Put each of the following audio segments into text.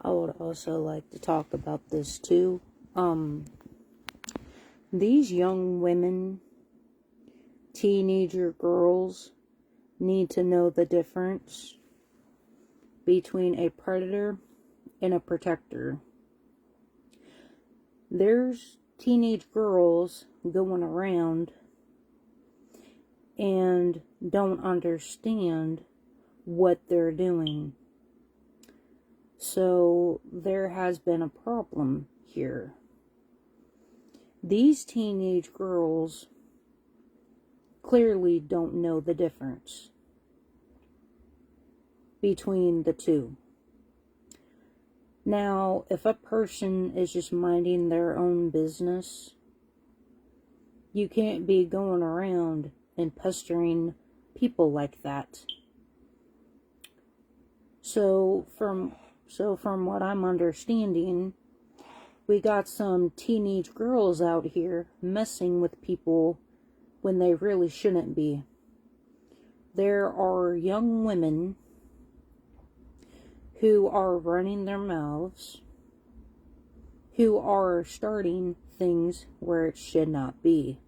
I would also like to talk about this too. These young women, teenager girls, need to know the difference between a predator and a protector. There's teenage girls going around and don't understand what they're doing. So there has been a problem here. These teenage girls clearly don't know the difference between the two. Now, if a person is just minding their own business, you can't be going around and pestering people like that. So from what I'm understanding, we got some teenage girls out here messing with people when they really shouldn't be. There are young women who are running their mouths, who are starting things where it should not be.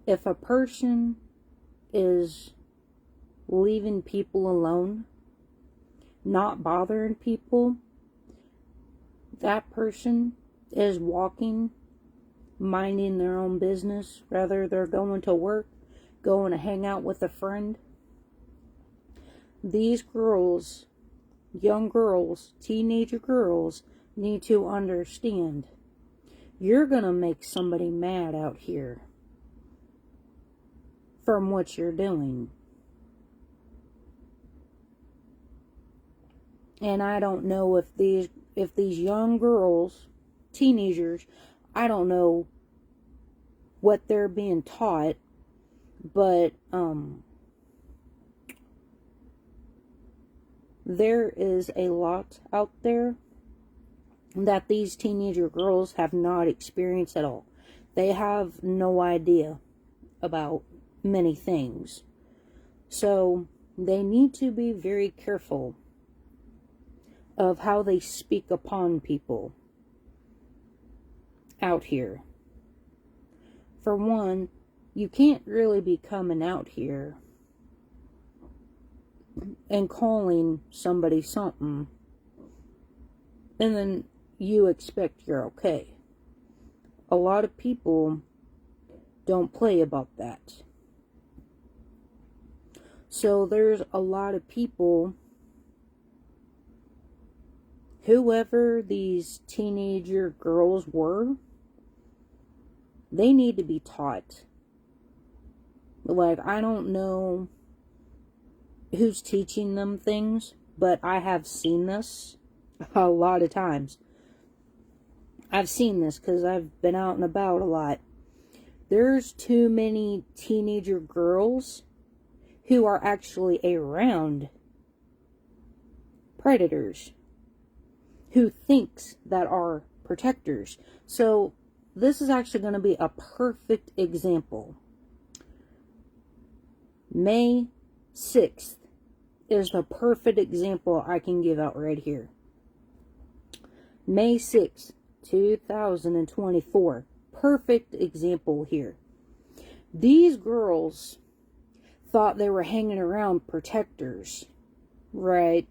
If a person is leaving people alone, not bothering people, that person is walking, minding their own business. Rather, they're going to work, going to hang out with a friend. These girls, young girls, teenager girls, need to understand, you're going to make somebody mad out here from what you're doing. And I don't know if these young girls, teenagers, I don't know what they're being taught, but there is a lot out there that these teenager girls have not experienced at all. They have no idea about many things. So they need to be very careful of how they speak upon people out here. For one, you can't really be coming out here and calling somebody something and then you expect you're okay. A lot of people don't play about that. So there's a lot of people, whoever these teenager girls were, they need to be taught. Like, I don't know who's teaching them things, but I have seen this a lot of times. I've seen this because I've been out and about a lot. There's too many teenager girls who are actually around predators who thinks that are protectors. So this is actually going to be a perfect example. May 6th is the perfect example I can give out right here. May 6th, 2024. Perfect example here. These girls thought they were hanging around protectors, right?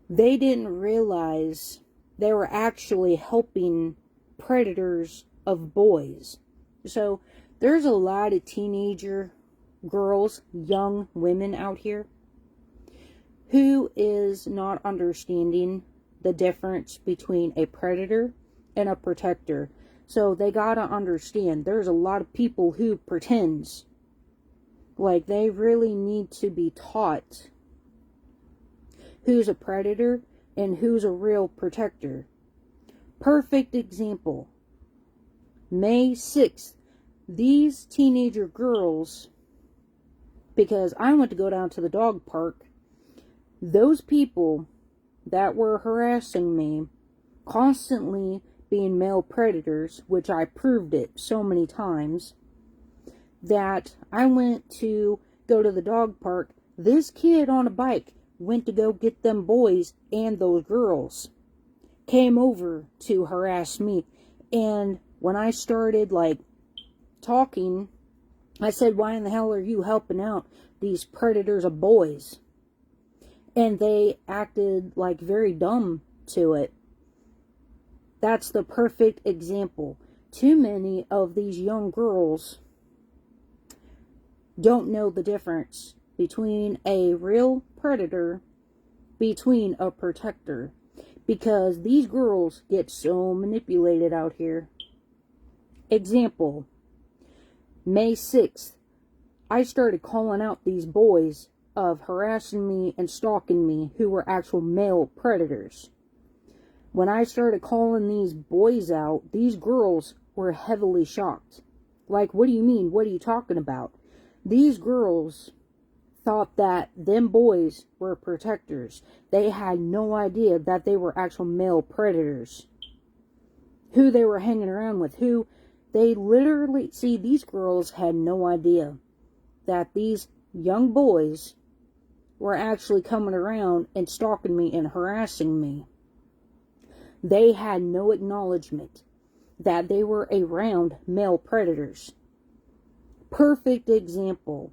They didn't realize they were actually helping predators of boys. So there's a lot of teenager girls, young women out here who is not understanding the difference between a predator and a protector. So they gotta understand, there's a lot of people who pretends. Like, they really need to be taught who's a predator and who's a real protector. Perfect example. May 6th. These teenager girls, because I went to go down to the dog park, those people that were harassing me, constantly being male predators, which I proved it so many times, that I went to go to the dog park. This kid on a bike went to go get them boys, and those girls came over to harass me. And when I started, like, talking, I said, why in the hell are you helping out these predators of boys? And they acted, like, very dumb to it. That's the perfect example. Too many of these young girls don't know the difference between a real predator, between a protector. Because these girls get so manipulated out here. Example, May 6th, I started calling out these boys of harassing me and stalking me who were actual male predators. When I started calling these boys out, these girls were heavily shocked. Like, what do you mean? What are you talking about? These girls thought that them boys were protectors. They had no idea that they were actual male predators. Who they were hanging around with. Who they literally... See, these girls had no idea that these young boys were actually coming around and stalking me and harassing me. They had no acknowledgement that they were around male predators. Perfect example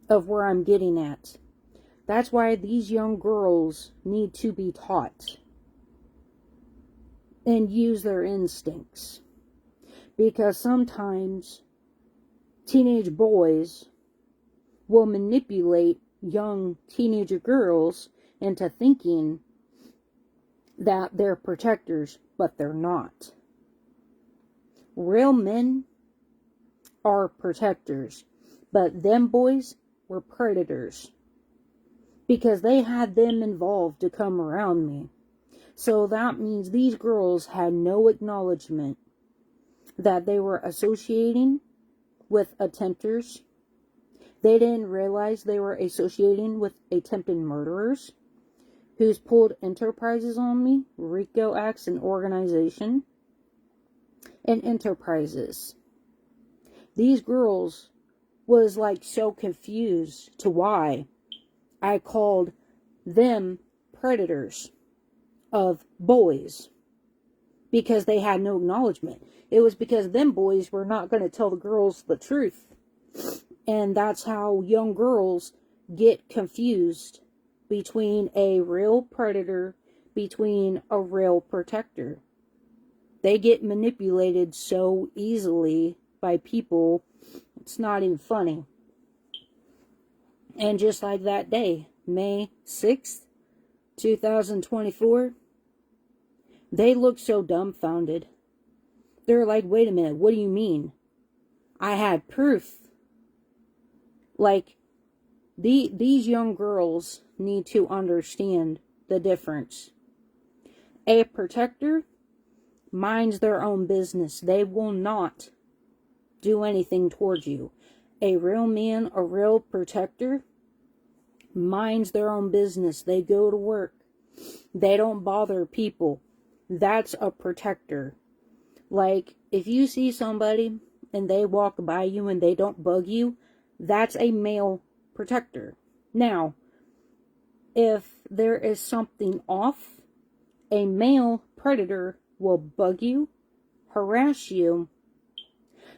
of where I'm getting at. That's why these young girls need to be taught and use their instincts. Because sometimes teenage boys will manipulate young teenager girls into thinking that they're protectors, but they're not. Real men are protectors, but them boys were predators. Because they had them involved to come around me. So that means these girls had no acknowledgement that they were associating with attempters. They didn't realize they were associating with attempted murderers who's pulled enterprises on me. RICO acts an organization. And enterprises. These girls was like so confused to why I called them predators of boys. Because they had no acknowledgement. It was because them boys were not going to tell the girls the truth. And that's how young girls get confused between a real predator, between a real protector. They get manipulated so easily by people, it's not even funny. And just like that day, May 6th, 2024, they looked so dumbfounded. They're like, wait a minute, what do you mean? I had proof. Like, these young girls need to understand the difference. A protector minds their own business. They will not do anything towards you. A real man, a real protector, minds their own business. They go to work. They don't bother people. That's a protector. Like, if you see somebody and they walk by you and they don't bug you, that's a male protector. Now, if there is something off, a male predator will bug you, harass you.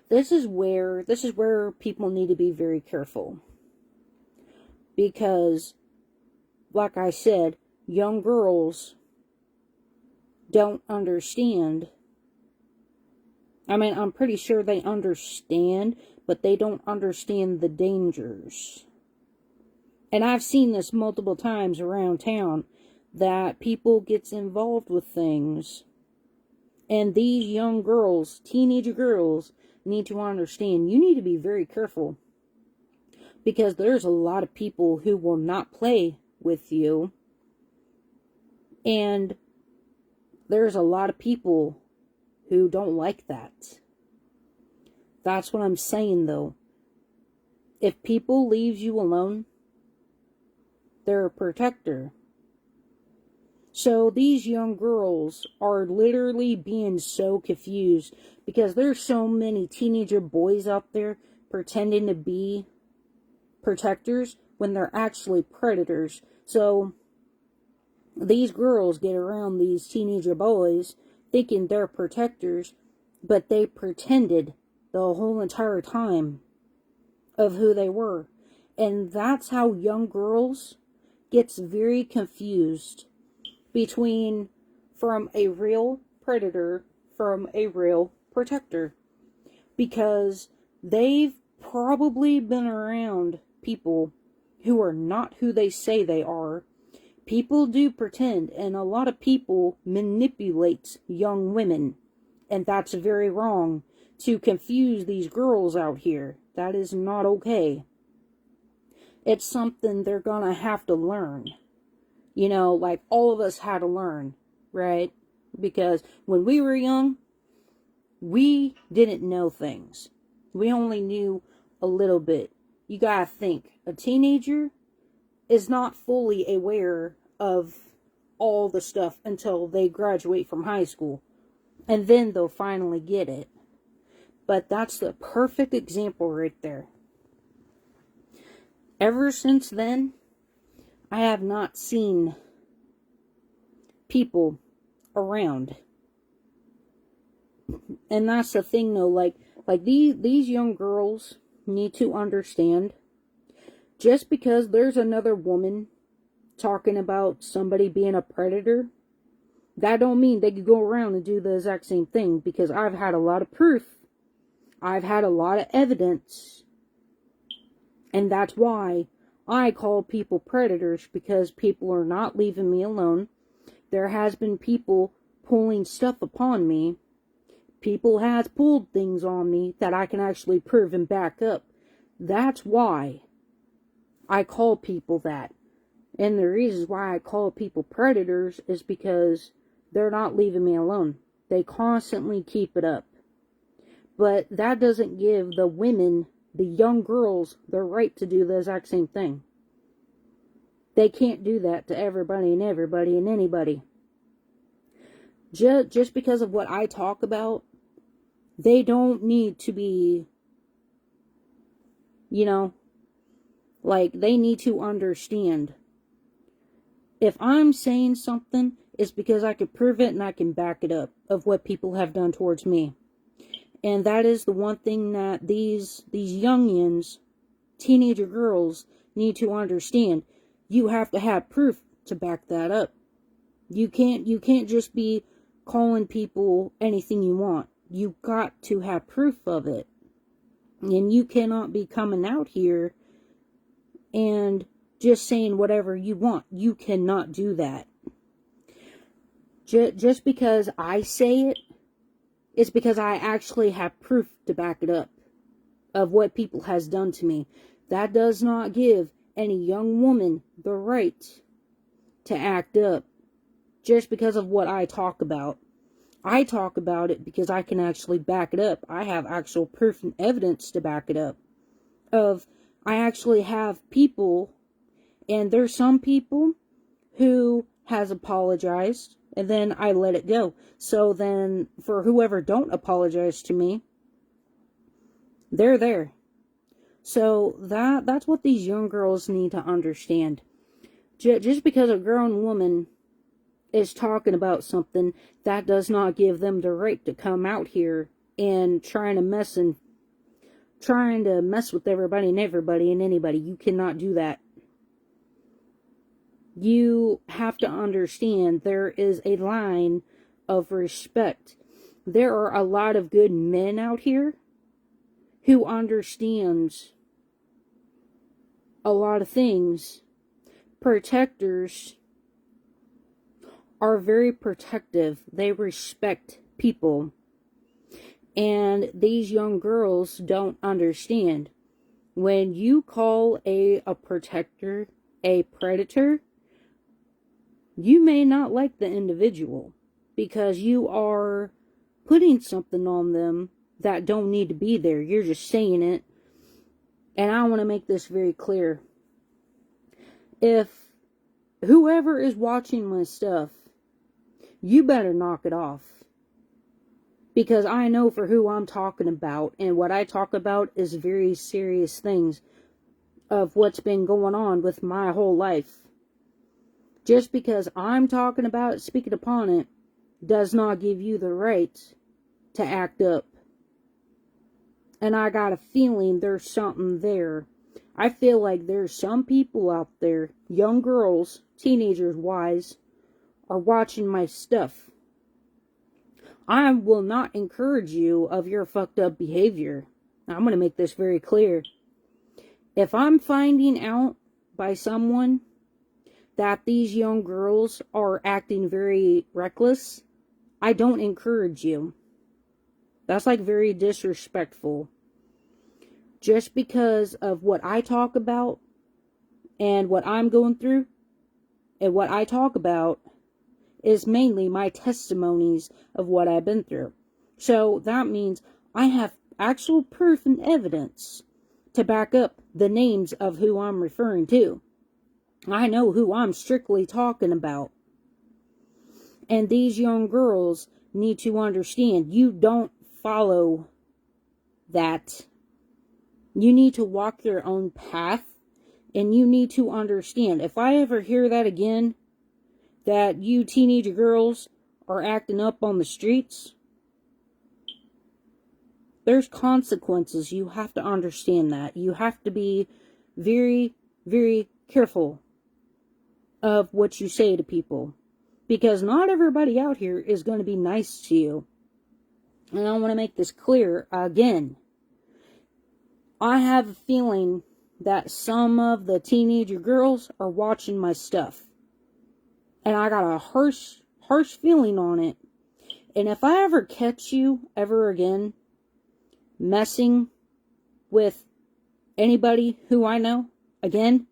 This is where people need to be very careful. Because, like I said, young girls don't understand. I mean, I'm pretty sure they understand, but they don't understand the dangers. And I've seen this multiple times around town, that people gets involved with things. And these young girls, teenager girls, need to understand, you need to be very careful. Because there's a lot of people who will not play with you. And there's a lot of people who don't like that. That's what I'm saying, though. If people leave you alone, they're a protector. So these young girls are literally being so confused because there's so many teenager boys out there pretending to be protectors when when they're actually predators. So these girls get around these teenager boys thinking they're protectors, but they pretended the whole entire time of who they were. And that's how young girls gets very confused between from a real predator from a real protector, because they've probably been around people who are not who they say they are. People do pretend, and a lot of people manipulate young women, and that's very wrong to confuse these girls out here. That is not okay. It's something they're gonna have to learn. You know, like all of us had to learn, right? Because when we were young, we didn't know things. We only knew a little bit. You gotta think, a teenager is not fully aware of all the stuff until they graduate from high school. And then they'll finally get it. But that's the perfect example right there. Ever since then, I have not seen people around. And that's the thing though, like these young girls need to understand, just because there's another woman talking about somebody being a predator, that don't mean they could go around and do the exact same thing, because I've had a lot of proof. I've had a lot of evidence. And that's why I call people predators, because people are not leaving me alone. There has been people pulling stuff upon me. People has pulled things on me that I can actually prove and back up. That's why I call people that. And the reasons why I call people predators is because they're not leaving me alone. They constantly keep it up. But that doesn't give the women, the young girls, the right to do the exact same thing. They can't do that to everybody and anybody. Just because of what I talk about, they don't need to be, like, they need to understand. If I'm saying something, it's because I can prove it and I can back it up of what people have done towards me. And that is the one thing that these youngins, teenager girls, need to understand. You have to have proof to back that up. You can't just be calling people anything you want. You got to have proof of it. And you cannot be coming out here and just saying whatever you want. You cannot do that. Just because I say it, it's because I actually have proof to back it up of what people has done to me. That does not give any young woman the right to act up just because of what I talk about. I talk about it because I can actually back it up. I have actual proof and evidence to back it up. I actually have people, and there's some people who has apologized, and then I let it go. So then, for whoever don't apologize to me, they're there. So that's what these young girls need to understand. Just because a grown woman is talking about something, that does not give them the right to come out here and trying to mess with everybody and anybody. You cannot do that. You have to understand there is a line of respect. There are a lot of good men out here who understands a lot of things. Protectors are very protective. They respect people. And these young girls don't understand. When you call a protector a predator, you may not like the individual because you are putting something on them that don't need to be there. You're just saying it. And I want to make this very clear. If whoever is watching my stuff, you better knock it off. Because I know for who I'm talking about, and what I talk about is very serious things. of what's been going on with my whole life. Just because I'm talking about it, speaking upon it, does not give you the right to act up. And I got a feeling there's something there. I feel like there's some people out there, young girls, teenagers wise, are watching my stuff. I will not encourage you of your fucked up behavior. I'm going to make this very clear. If I'm finding out by someone that these young girls are acting very reckless, I don't encourage you. That's like very disrespectful. Just because of what I talk about and what I'm going through, and what I talk about is mainly my testimonies of what I've been through. So that means I have actual proof and evidence to back up the names of who I'm referring to. I know who I'm strictly talking about. And these young girls need to understand you don't follow that. You need to walk your own path. And you need to understand, if I ever hear that again, that you teenage girls are acting up on the streets, there's consequences. You have to understand that. You have to be very, very careful of what you say to people. Because not everybody out here is going to be nice to you. And I want to make this clear again. I have a feeling that some of the teenager girls are watching my stuff. And I got a harsh feeling on it. And if I ever catch you ever again messing with anybody who I know again,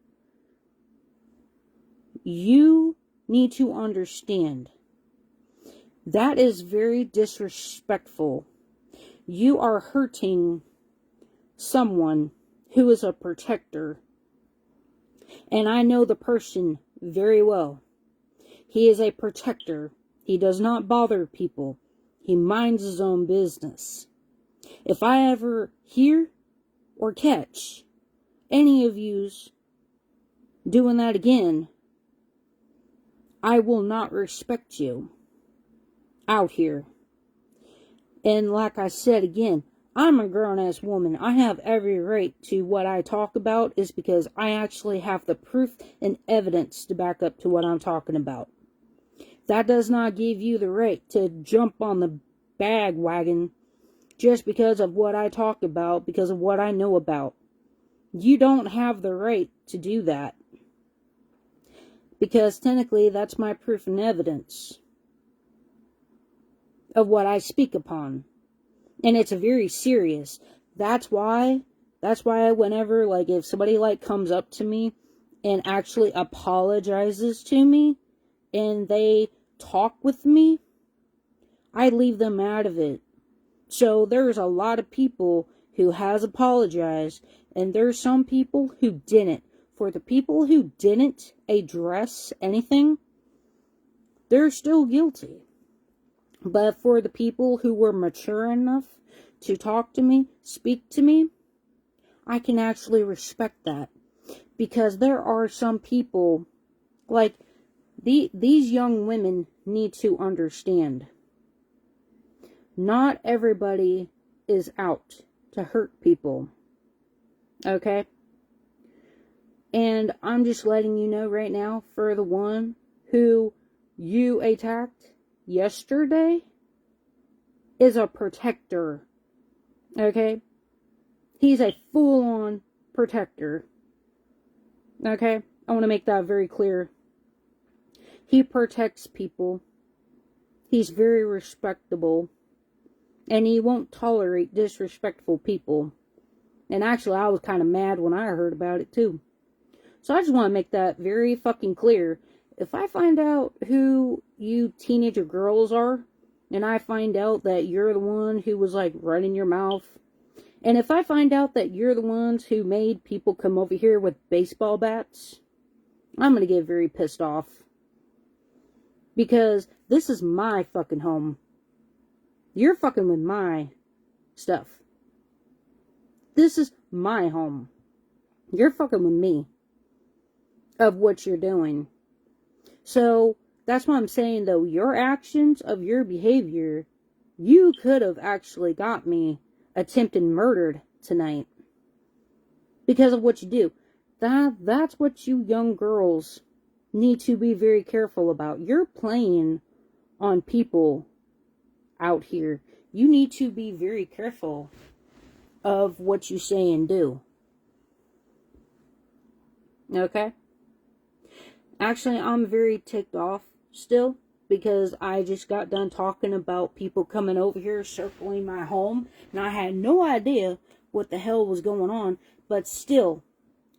you need to understand that is very disrespectful. You are hurting someone who is a protector. And I know the person very well. He is a protector. He does not bother people. He minds his own business. If I ever hear or catch any of yous doing that again, I will not respect you out here. And like I said again, I'm a grown-ass woman. I have every right to what I talk about is because I actually have the proof and evidence to back up to what I'm talking about. That does not give you the right to jump on the bandwagon just because of what I talk about, because of what I know about. You don't have the right to do that. Because technically that's my proof and evidence of what I speak upon. And it's very serious. That's why whenever, like, if somebody, like, comes up to me and actually apologizes to me and they talk with me, I leave them out of it. So there's a lot of people who has apologized, and there's some people who didn't. For the people who didn't address anything, they're still guilty. But for the people who were mature enough to talk to me, speak to me, I can actually respect that. Because there are some people, like, these young women need to understand. Not everybody is out to hurt people. Okay? And I'm just letting you know right now, for the one who you attacked yesterday is a protector. Okay? He's a full-on protector. Okay? I want to make that very clear. He protects people. He's very respectable. And he won't tolerate disrespectful people. And actually, I was kind of mad when I heard about it too. So I just want to make that very fucking clear. If I find out who you teenager girls are, and I find out that you're the one who was, like, running your mouth, and if I find out that you're the ones who made people come over here with baseball bats, I'm going to get very pissed off. Because this is my fucking home. You're fucking with my stuff. This is my home. You're fucking with me of what you're doing. So that's what I'm saying, though. Your actions of your behavior, you could have actually got me attempted murdered tonight because of what you do. That's what you young girls need to be very careful about. You're playing on people out here. You need to be very careful of what you say and do. Okay? Actually, I'm very ticked off still because I just got done talking about people coming over here circling my home, and I had no idea what the hell was going on, but still,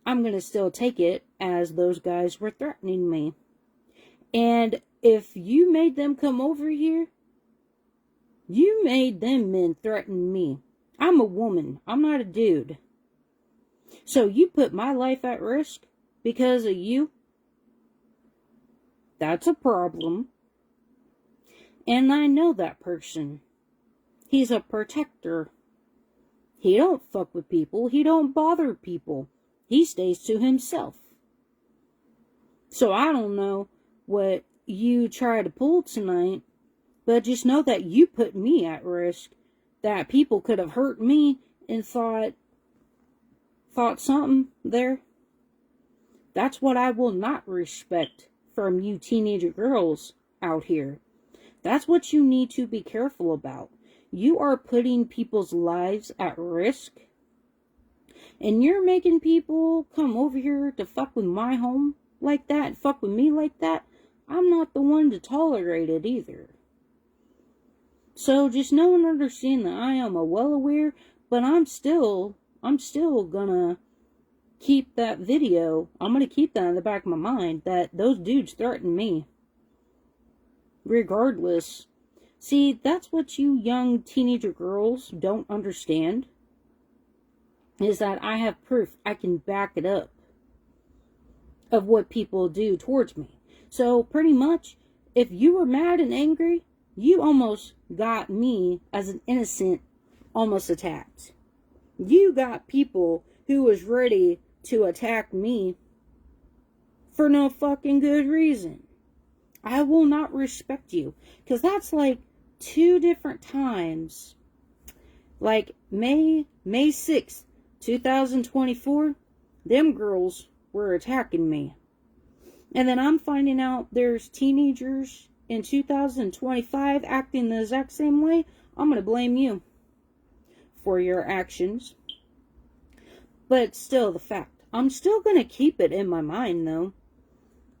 I'm going to still take it as those guys were threatening me. And if you made them come over here, you made them men threaten me. I'm a woman. I'm not a dude. So you put my life at risk because of you? That's a problem. And I know that person. He's a protector. He don't fuck with people. He don't bother people. He stays to himself. So I don't know what you try to pull tonight, but just know that you put me at risk. That people could have hurt me and thought something there. That's what I will not respect from you teenager girls out here. That's what you need to be careful about. You are putting people's lives at risk. And you're making people come over here to fuck with my home like that, fuck with me like that. I'm not the one to tolerate it either. So just know and understand that I am well aware, but I'm still gonna keep that video. I'm gonna keep that in the back of my mind that those dudes threatened me. Regardless. See, that's what you young teenager girls don't understand. Is that I have proof. I can back it up. Of what people do towards me. So pretty much, if you were mad and angry, you almost got me as an innocent almost attacked. You got people who was ready to attack me for no fucking good reason. I will not respect you. Because that's like 2 different times. Like May 6th, 2024, them girls were attacking me. And then I'm finding out there's teenagers in 2025 acting the exact same way. I'm going to blame you for your actions. But still the fact. I'm still going to keep it in my mind though.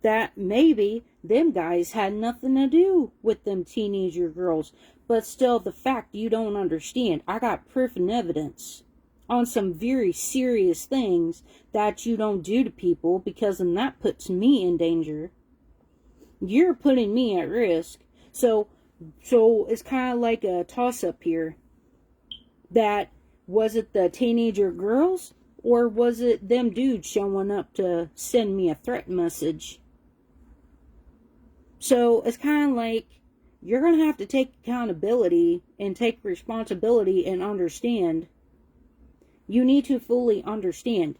That maybe them guys had nothing to do with them teenager girls. But still the fact you don't understand. I got proof and evidence on some very serious things that you don't do to people, because then that puts me in danger. You're putting me at risk. So it's kind of like a toss-up here. That, was it the teenager girls, or was it them dudes showing up to send me a threat message? So it's kind of like, you're going to have to take accountability and take responsibility and understand. You need to fully understand.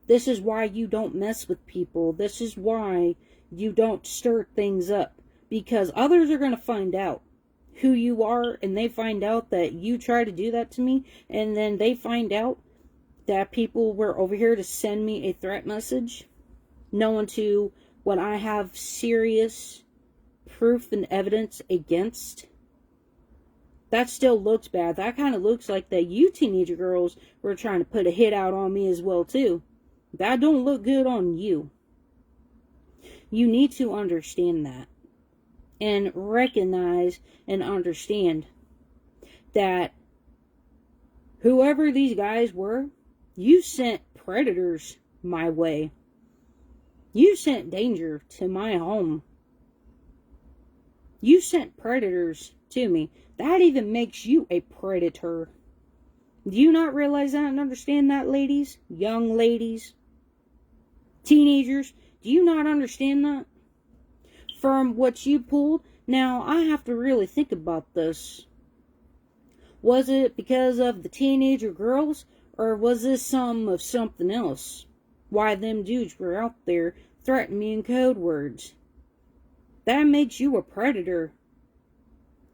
This is why you don't mess with people. This is why you don't stir things up. Because others are going to find out who you are, and they find out that you try to do that to me, and then they find out that people were over here to send me a threat message, knowing to what I have serious proof and evidence against. That still looks bad. That kind of looks like that you teenager girls were trying to put a hit out on me as well too. That don't look good on you. You need to understand that. And recognize and understand that whoever these guys were, you sent predators my way. You sent danger to my home. You sent predators to me. That even makes you a predator. Do you not realize that and understand that, ladies? Young ladies? Teenagers? Do you not understand that? From what you pulled? Now, I have to really think about this. Was it because of the teenager girls? Or was this some of something else? why them dudes were out there threatening me in code words. That makes you a predator,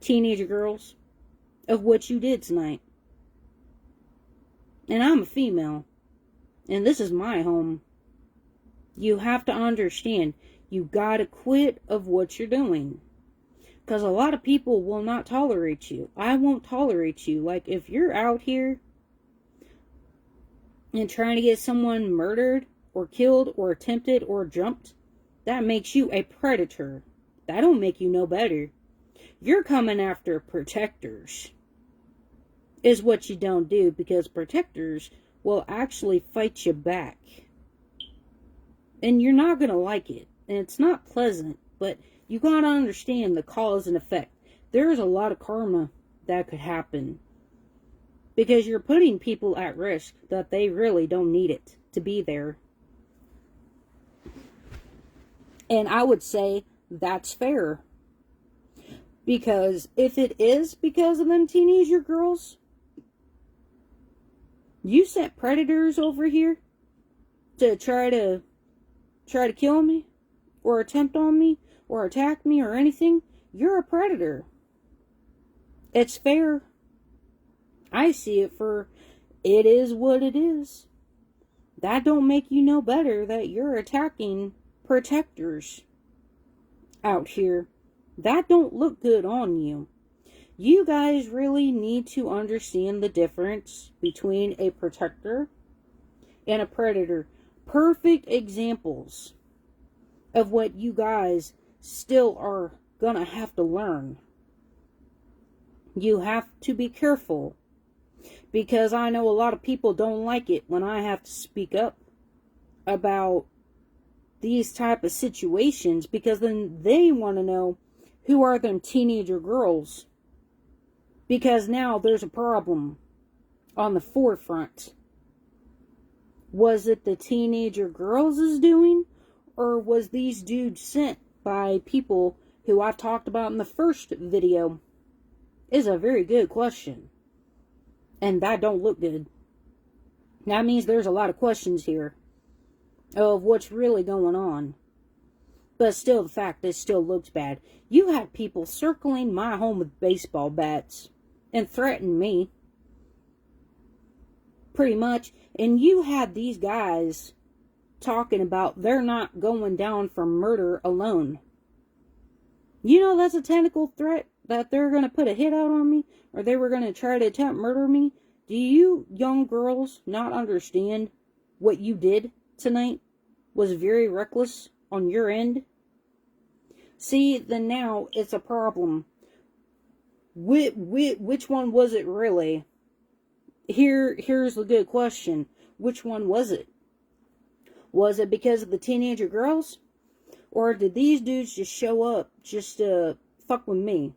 teenager girls, of what you did tonight. And I'm a female, and this is my home. You have to understand, you gotta quit of what you're doing. Because a lot of people will not tolerate you. I won't tolerate you. Like, if you're out here and trying to get someone murdered or killed or attempted or jumped, that makes you a predator. That don't make you no better. You're coming after protectors, is what you don't do, because protectors will actually fight you back. And you're not going to like it. And it's not pleasant, but you got to understand the cause and effect. There's a lot of karma that could happen, because you're putting people at risk that they really don't need it to be there. And I would say that's fair. Because if it is because of them teenager girls, you sent predators over here to try to kill me, or attempt on me, or attack me, or anything. You're a predator. It's fair. I see it for it is what it is. That don't make you no better that you're attacking protectors out here. That don't look good on you. You guys really need to understand the difference between a protector and a predator. Perfect examples of what you guys still are gonna have to learn. You have to be careful, because I know a lot of people don't like it when I have to speak up about these type of situations, because then they want to know who are them teenager girls, because now there's a problem on the forefront. Was it the teenager girls is doing, or was these dudes sent by people who I talked about in the first video? Is a very good question. And that don't look good. That means there's a lot of questions here of what's really going on. But still, the fact it still looks bad. You had people circling my home with baseball bats and threatening me. Pretty much. And you had these guys talking about they're not going down for murder alone. You know that's a technical threat, that they're going to put a hit out on me, or they were going to try to attempt murder me. Do you young girls not understand what you did tonight was very reckless on your end? See, then now it's a problem. Which one was it really? Here's the good question. Which one was it? Was it because of the teenager girls? Or did these dudes just show up just to fuck with me?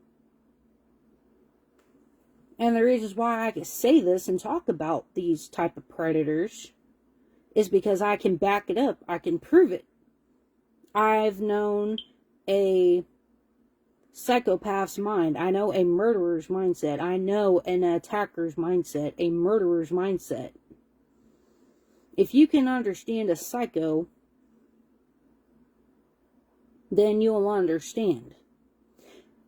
And the reasons why I can say this and talk about these type of predators is because I can back it up. I can prove it. I've known a psychopath's mind. I know a murderer's mindset. I know an attacker's mindset. A murderer's mindset. If you can understand a psycho, then you'll understand.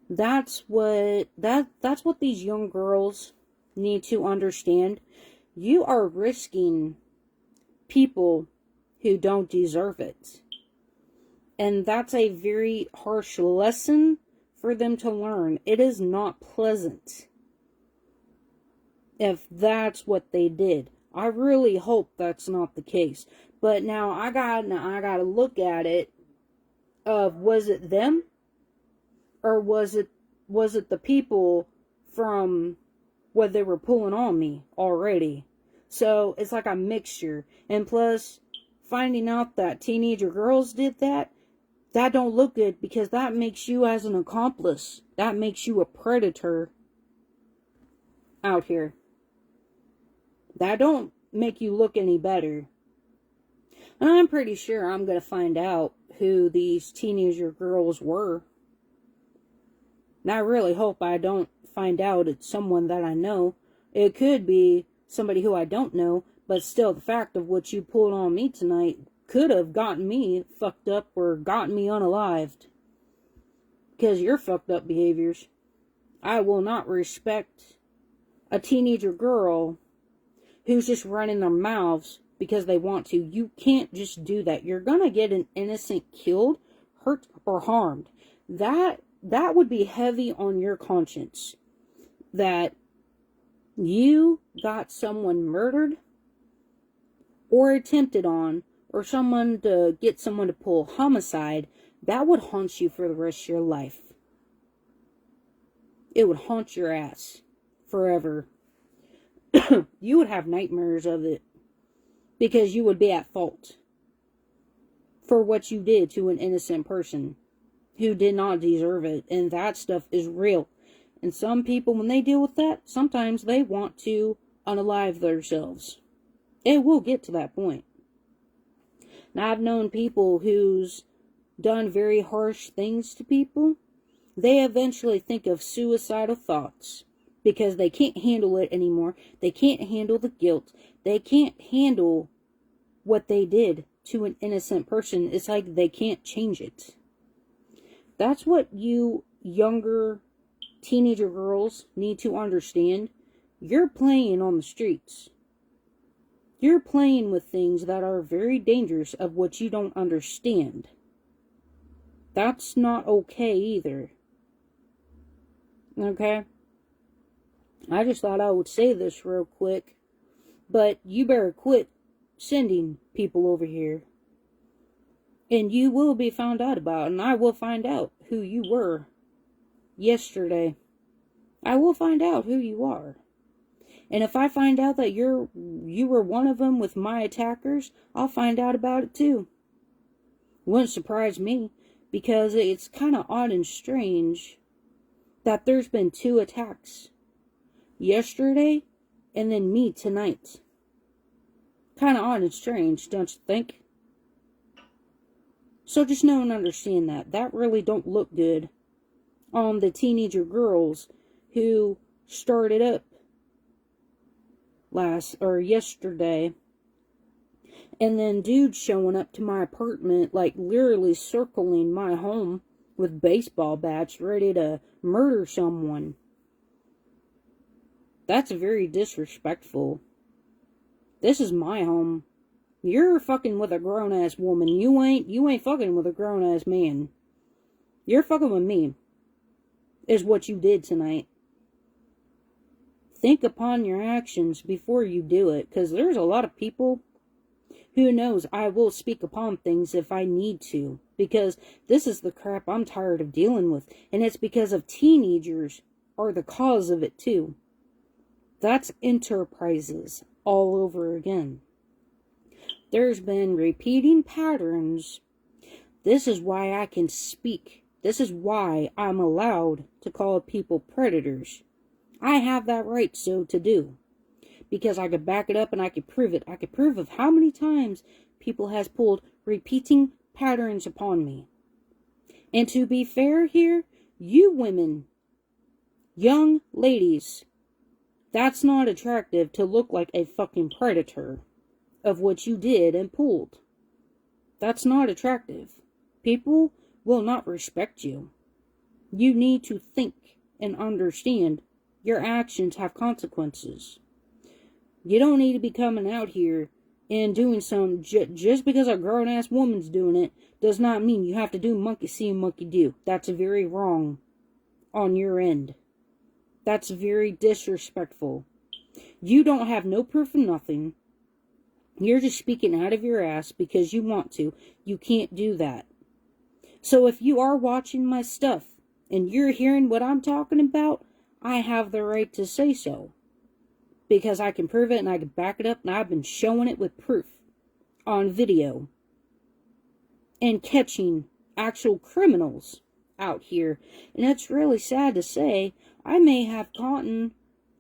That's what these young girls need to understand. You are risking people who don't deserve it. And that's a very harsh lesson for them to learn. It is not pleasant if that's what they did. I really hope that's not the case. But now I gotta look at it of, was it them? Or was it the people from what they were pulling on me already? So it's like a mixture. And plus, finding out that teenager girls did that don't look good, because that makes you as an accomplice. That makes you a predator out here. That don't make you look any better. And I'm pretty sure I'm going to find out who these teenager girls were. And I really hope I don't find out it's someone that I know. It could be somebody who I don't know, But still, the fact of what you pulled on me tonight could have gotten me fucked up or gotten me unalived. Because your fucked up behaviors. I will not respect a teenager girl who's just running their mouths because they want to. You can't just do that. You're gonna get an innocent killed, hurt, or harmed. That would be heavy on your conscience. That you got someone murdered or attempted on, or someone to get someone to pull homicide. That would haunt you for the rest of your life. It would haunt your ass forever. You would have nightmares of it because you would be at fault for what you did to an innocent person who did not deserve it. And that stuff is real. And some people, when they deal with that, sometimes they want to unalive themselves. It will get to that point. Now, I've known people who's done very harsh things to people. They eventually think of suicidal thoughts because they can't handle it anymore. They can't handle the guilt. They can't handle what they did to an innocent person. It's like they can't change it. That's what you younger teenager girls need to understand. You're playing on the streets. You're playing with things that are very dangerous of what you don't understand. That's not okay either. Okay? I just thought I would say this real quick. But you better quit sending people over here. And you will be found out about. And I will find out who you were yesterday. I will find out who you are. And if I find out that you were one of them with my attackers, I'll find out about it too. Wouldn't surprise me, because it's kind of odd and strange that there's been 2 attacks. Yesterday, and then me tonight. Kind of odd and strange, don't you think? So just know and understand that. That really don't look good on the teenager girls who started up yesterday, and then dudes showing up to my apartment, like literally circling my home with baseball bats, ready to murder someone. That's very disrespectful. This is my home. You're fucking with a grown-ass woman. You ain't fucking with a grown-ass man. You're fucking with me, is what you did tonight. Think upon your actions before you do it, because there's a lot of people who knows I will speak upon things if I need to, because this is the crap I'm tired of dealing with, and it's because of teenagers are the cause of it too. That's enterprises all over again. There's been repeating patterns. This is why I can speak. This is why I'm allowed to call people predators. I have that right so to do. Because I could back it up and I could prove it. I could prove of how many times people has pulled repeating patterns upon me. And to be fair here, you women, young ladies, that's not attractive to look like a fucking predator of what you did and pulled. That's not attractive. People will not respect you. You need to think and understand your actions have consequences. You don't need to be coming out here and doing some, just because a grown-ass woman's doing it, does not mean you have to do monkey see, monkey do. That's very wrong on your end. That's very disrespectful. You don't have no proof of nothing. You're just speaking out of your ass because you want to. You can't do that. So if you are watching my stuff and you're hearing what I'm talking about, I have the right to say so. Because I can prove it and I can back it up, and I've been showing it with proof on video. And catching actual criminals out here. And it's really sad to say, I may have caught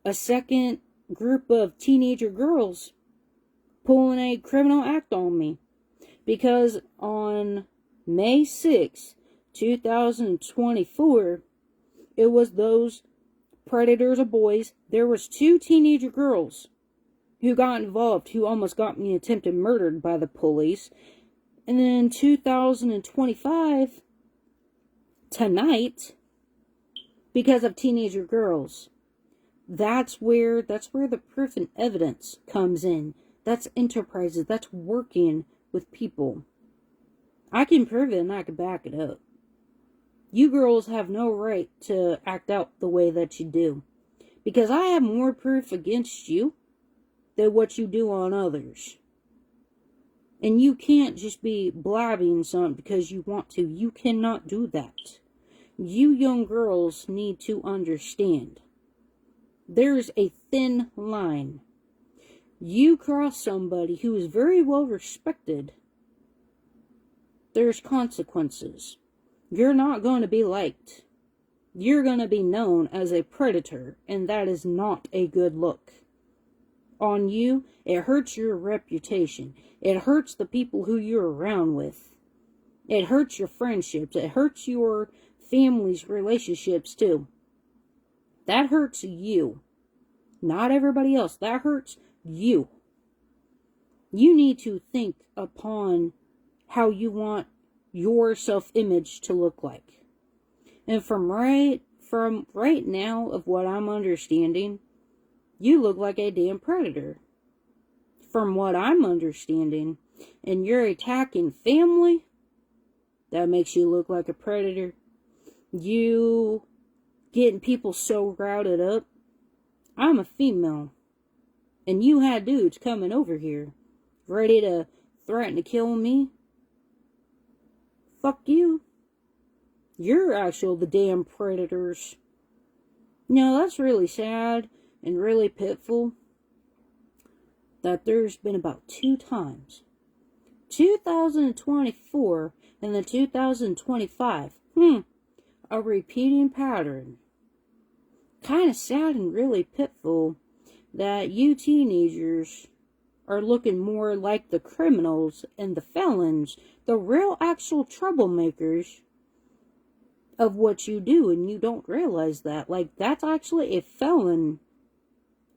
a second group of teenager girls pulling a criminal act on me. Because on May 6, 2024, it was those predators of boys. There was 2 teenager girls who got involved, who almost got me attempted murdered by the police. And then in 2025, tonight, because of teenager girls. That's where the proof and evidence comes in. That's enterprises. That's working with people. I can prove it and I can back it up. You girls have no right to act out the way that you do. Because I have more proof against you than what you do on others. And you can't just be blabbing something because you want to. You cannot do that. You young girls need to understand. There's a thin line. You cross somebody who is very well respected, there's consequences. You're not going to be liked. You're going to be known as a predator, and that is not a good look. On you, it hurts your reputation. It hurts the people who you're around with. It hurts your friendships. It hurts your family's relationships too. That hurts you. Not everybody else. That hurts you. You need to think upon how you want your self-image to look like. And from right now of what I'm understanding, you look like a damn predator. From what I'm understanding, and you're attacking family, that makes you look like a predator. You getting people so routed up. I'm a female. And you had dudes coming over here, ready to threaten to kill me. Fuck you. You're actually the damn predators. No, that's really sad and really pitiful. That there's been about 2 times. 2024 and then 2025. A repeating pattern. Kind of sad and really pitiful that you teenagers are looking more like the criminals and the felons, the real actual troublemakers of what you do, and you don't realize that. Like, that's actually a felon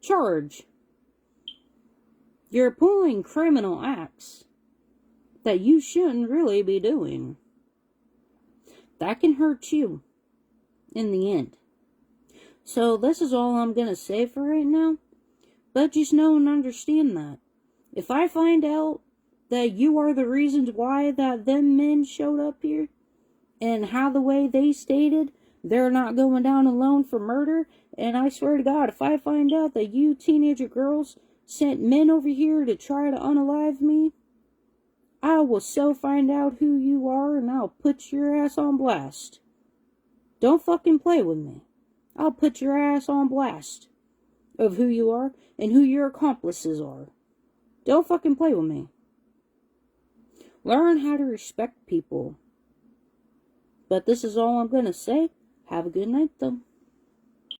charge. You're pulling criminal acts that you shouldn't really be doing. That can hurt you in the end. So this is all I'm going to say for right now. But just know and understand that. If I find out that you are the reasons why that them men showed up here, and how the way they stated they're not going down alone for murder, and I swear to God, if I find out that you teenager girls sent men over here to try to unalive me, I will so find out who you are, and I'll put your ass on blast. Don't fucking play with me. I'll put your ass on blast of who you are and who your accomplices are. Don't fucking play with me. Learn how to respect people. But this is all I'm gonna say. Have a good night, though.